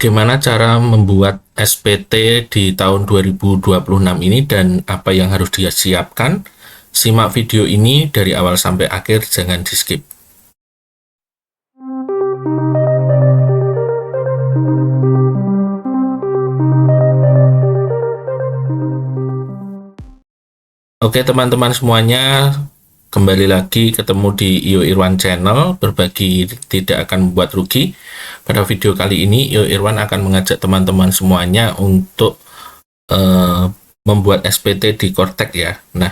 Gimana cara membuat SPT di tahun 2026 ini dan apa yang harus dia siapkan? Simak video ini dari awal sampai akhir, jangan di-skip. Oke teman-teman semuanya, kembali lagi ketemu di Iyo Irwan Channel, berbagi tidak akan membuat rugi. Pada video kali ini, Iyo Irwan akan mengajak teman-teman semuanya untuk membuat SPT di Cortex ya. Nah,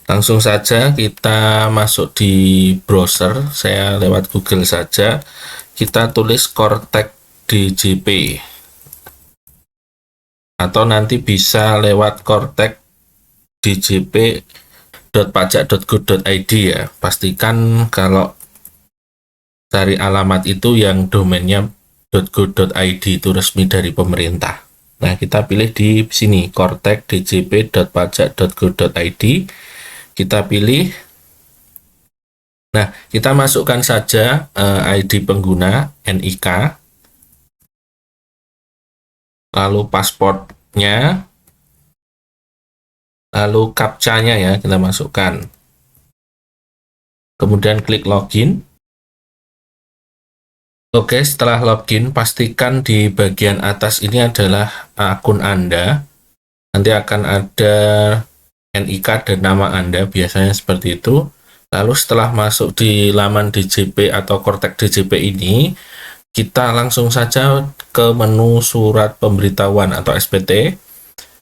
langsung saja kita masuk di browser, saya lewat Google saja, kita tulis Cortex DJP. Atau nanti bisa lewat Cortex djp.pajak.go.id ya. Pastikan kalau cari alamat itu yang domainnya .go.id itu resmi dari pemerintah. Nah, kita pilih di sini Cortex djp.pajak.go.id. Kita pilih. Nah, kita masukkan saja ID pengguna NIK, lalu pasportnya, lalu captcha-nya ya kita masukkan. Kemudian klik login. Oke, setelah login, pastikan di bagian atas ini adalah akun Anda. Nanti akan ada NIK dan nama Anda, biasanya seperti itu. Lalu setelah masuk di laman DJP atau Cortex DJP ini, kita langsung saja ke menu surat pemberitahuan atau SPT.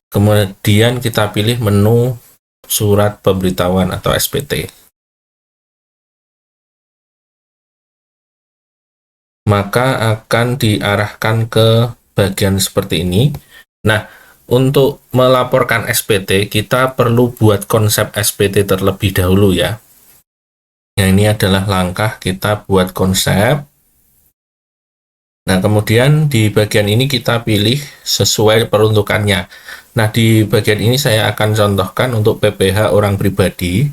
Kemudian kita pilih menu surat pemberitahuan atau SPT. Maka akan diarahkan ke bagian seperti ini. Nah, untuk melaporkan SPT, kita perlu buat konsep SPT terlebih dahulu ya. Nah, ini adalah langkah kita buat konsep. Nah, kemudian di bagian ini kita pilih sesuai peruntukannya. Nah, di bagian ini saya akan contohkan untuk PPH orang pribadi,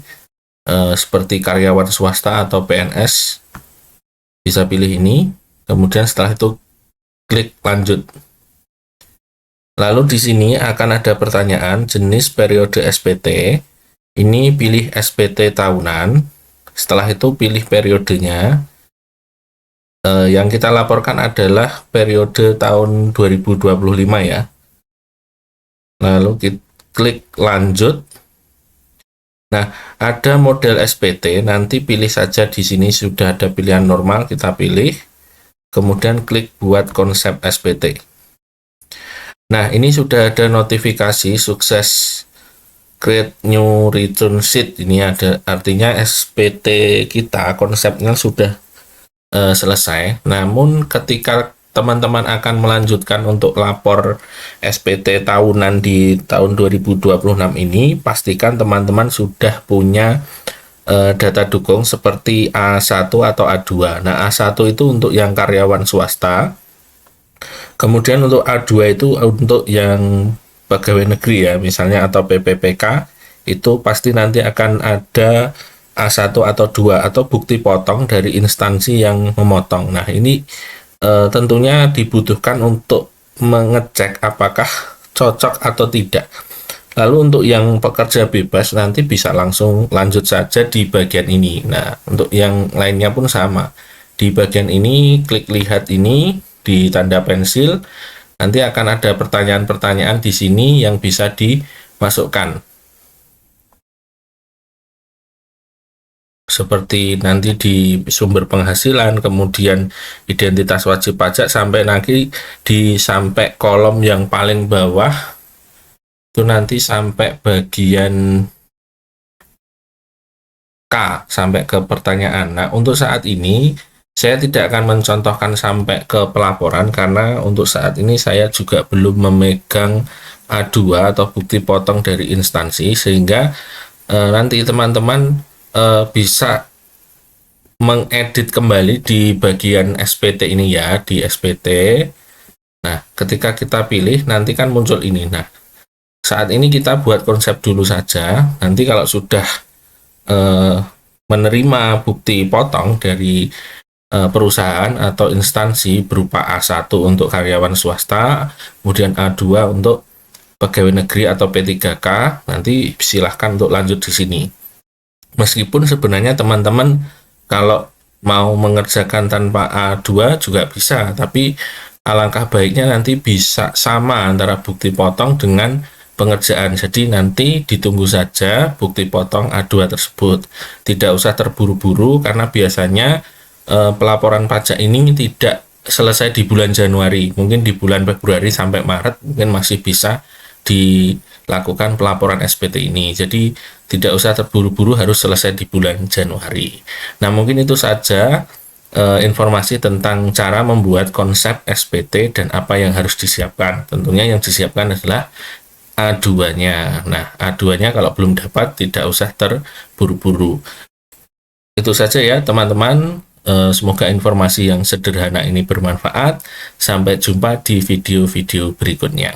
seperti karyawan swasta atau PNS. Bisa pilih ini. Kemudian setelah itu klik lanjut. Lalu di sini akan ada pertanyaan jenis periode SPT. Ini pilih SPT tahunan. Setelah itu pilih periodenya. Yang kita laporkan adalah periode tahun 2025 ya. Lalu kita klik lanjut. Nah, ada model SPT. Nanti pilih saja di sini sudah ada pilihan normal, kita pilih. Kemudian klik buat konsep SPT. Nah, ini sudah ada notifikasi sukses create new return sheet. Ini ada artinya SPT kita konsepnya sudah selesai. Namun ketika teman-teman akan melanjutkan untuk lapor SPT tahunan di tahun 2026 ini, pastikan teman-teman sudah punya data dukung seperti A1 atau A2. Nah, A1 itu untuk yang karyawan swasta. Kemudian untuk A2 itu untuk yang pegawai negeri ya, misalnya atau PPPK, itu pasti nanti akan ada A1 atau 2 atau bukti potong dari instansi yang memotong. Nah, ini tentunya dibutuhkan untuk mengecek apakah cocok atau tidak. Lalu untuk yang pekerja bebas nanti bisa langsung lanjut saja di bagian ini. Nah, untuk yang lainnya pun sama. Di bagian ini klik lihat ini di tanda pensil. Nanti akan ada pertanyaan-pertanyaan di sini yang bisa dimasukkan. Seperti nanti di sumber penghasilan, kemudian identitas wajib pajak, sampai nanti sampai kolom yang paling bawah itu nanti sampai bagian K, sampai ke pertanyaan. Nah, untuk saat ini saya tidak akan mencontohkan sampai ke pelaporan karena untuk saat ini saya juga belum memegang A2 atau bukti potong dari instansi, sehingga nanti teman-teman bisa mengedit kembali di bagian SPT ini ya, di SPT. Nah, ketika kita pilih nanti kan muncul ini. Nah, saat ini kita buat konsep dulu saja. Nanti kalau sudah menerima bukti potong dari perusahaan atau instansi berupa A1 untuk karyawan swasta, kemudian A2 untuk pegawai negeri atau P3K, nanti silahkan untuk lanjut di sini. Meskipun sebenarnya teman-teman kalau mau mengerjakan tanpa A2 juga bisa, tapi alangkah baiknya nanti bisa sama antara bukti potong dengan pengerjaan. Jadi nanti ditunggu saja bukti potong A2 tersebut. Tidak usah terburu-buru karena biasanya pelaporan pajak ini tidak selesai di bulan Januari. Mungkin di bulan Februari sampai Maret mungkin masih bisa dilakukan pelaporan SPT ini. Jadi tidak usah terburu-buru harus selesai di bulan Januari. Nah, mungkin itu saja informasi tentang cara membuat konsep SPT dan apa yang harus disiapkan. Tentunya yang disiapkan adalah A2-nya. Nah, A2-nya kalau belum dapat tidak usah terburu-buru. Itu saja ya teman-teman. Semoga informasi yang sederhana ini bermanfaat. Sampai jumpa di video-video berikutnya.